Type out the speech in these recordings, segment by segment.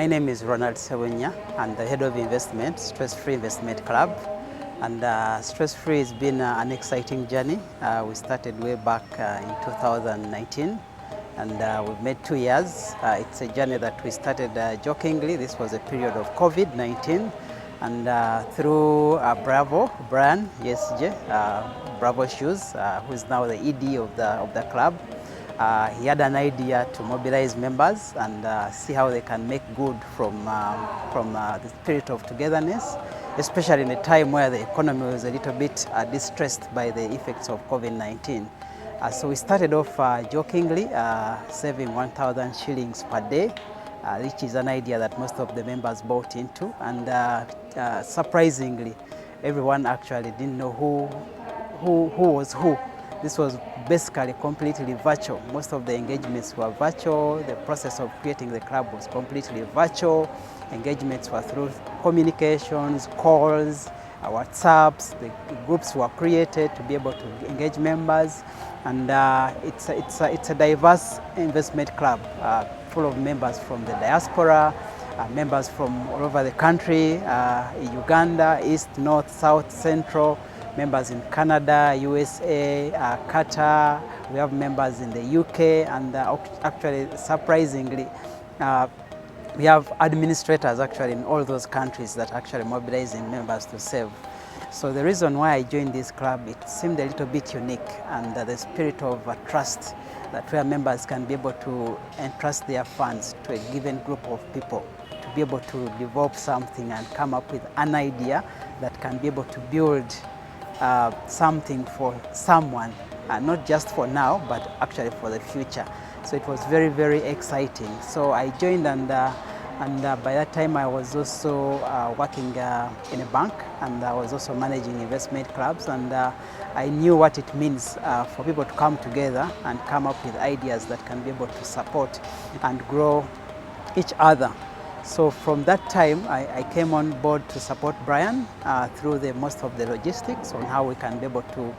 My name is Ronald Sebunya. I'm the head of investment, Stress Free Investment Club. And Stress Free has been an exciting journey. We started way back in 2019 and we've made 2 years. It's a journey that we started jokingly. This was a period of COVID-19 and through Brian, ESJ, Bravo Shoes, who is now the ED of the club. He had an idea to mobilize members and see how they can make good from the spirit of togetherness, especially in a time where the economy was a little bit distressed by the effects of COVID-19. So we started off jokingly, saving 1,000 shillings per day, which is an idea that most of the members bought into. And surprisingly, everyone actually didn't know who was who. This was basically completely virtual. Most of the engagements were virtual. The process of creating the club was completely virtual. Engagements were through communications, calls, WhatsApps. The groups were created to be able to engage members. And it's a diverse investment club full of members from the diaspora, members from all over the country, Uganda, East, North, South, Central, members in Canada, USA, Qatar. We have members in the UK, and actually, surprisingly, we have administrators actually in all those countries that actually mobilizing members to save. So the reason why I joined this club, it seemed a little bit unique, and the spirit of trust, that where members can be able to entrust their funds to a given group of people, to be able to develop something and come up with an idea that can be able to build something for someone, not just for now, but actually for the future. So it was very, very exciting. So I joined, and by that time I was also working in a bank, and I was also managing investment clubs, and I knew what it means for people to come together and come up with ideas that can be able to support and grow each other. So from that time, I came on board to support Brian through most of the logistics on how we can be able to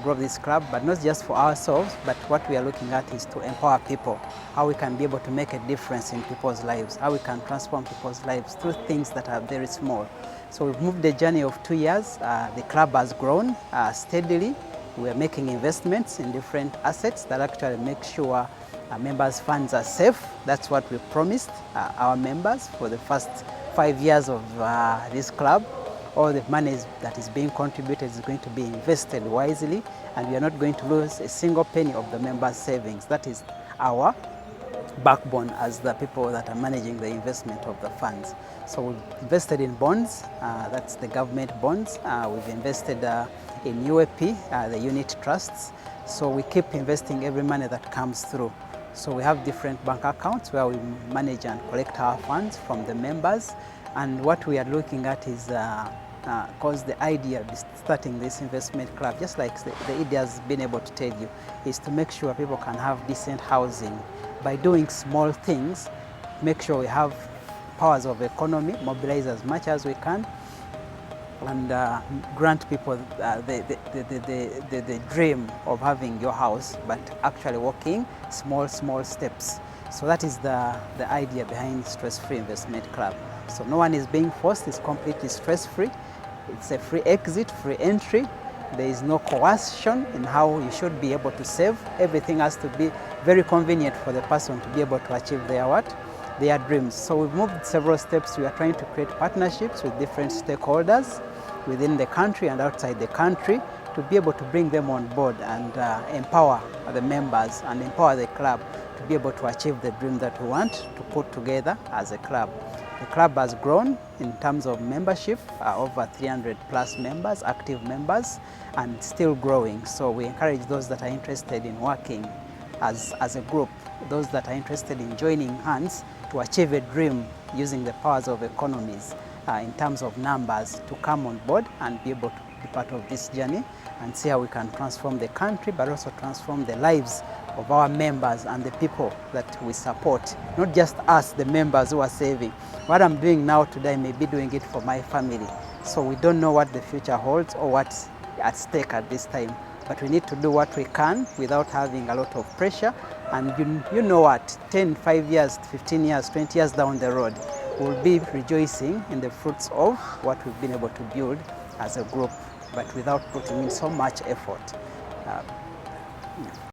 grow this club, but not just for ourselves, but what we are looking at is to empower people, how we can be able to make a difference in people's lives, how we can transform people's lives through things that are very small. So we've moved a journey of 2 years. The club has grown steadily. We are making investments in different assets that actually make sure members' funds are safe. That's what we promised our members for the first 5 years of this club. All the money that is being contributed is going to be invested wisely, and we are not going to lose a single penny of the members' savings. That is our backbone as the people that are managing the investment of the funds. So we've invested in bonds, that's the government bonds. We've invested in UAP, the unit trusts. So we keep investing every money that comes through. So we have different bank accounts where we manage and collect our funds from the members. And what we are looking at is, because the idea of starting this investment club, just like the idea has been able to tell you, is to make sure people can have decent housing. By doing small things, make sure we have powers of economy, mobilize as much as we can, and grant people the dream of having your house, but actually walking small steps. So that is the idea behind Stress Free Investment Club. So no one is being forced, it's completely stress-free. It's a free exit, free entry. There is no coercion in how you should be able to save. Everything has to be very convenient for the person to be able to achieve their dreams. So we've moved several steps. We are trying to create partnerships with different stakeholders within the country and outside the country to be able to bring them on board and empower the members and empower the club to be able to achieve the dream that we want to put together as a club. The club has grown in terms of membership, over 300 plus members, active members, and still growing. So we encourage those that are interested in working as a group, those that are interested in joining hands to achieve a dream using the powers of economies in terms of numbers, to come on board and be able to be part of this journey and see how we can transform the country, but also transform the lives of our members and the people that we support. Not just us, the members who are saving. What I'm doing now today, I may be doing it for my family. So we don't know what the future holds or what's at stake at this time. But we need to do what we can without having a lot of pressure. And you know what, 10, 5 years, 15 years, 20 years down the road, we'll be rejoicing in the fruits of what we've been able to build as a group, but without putting in so much effort.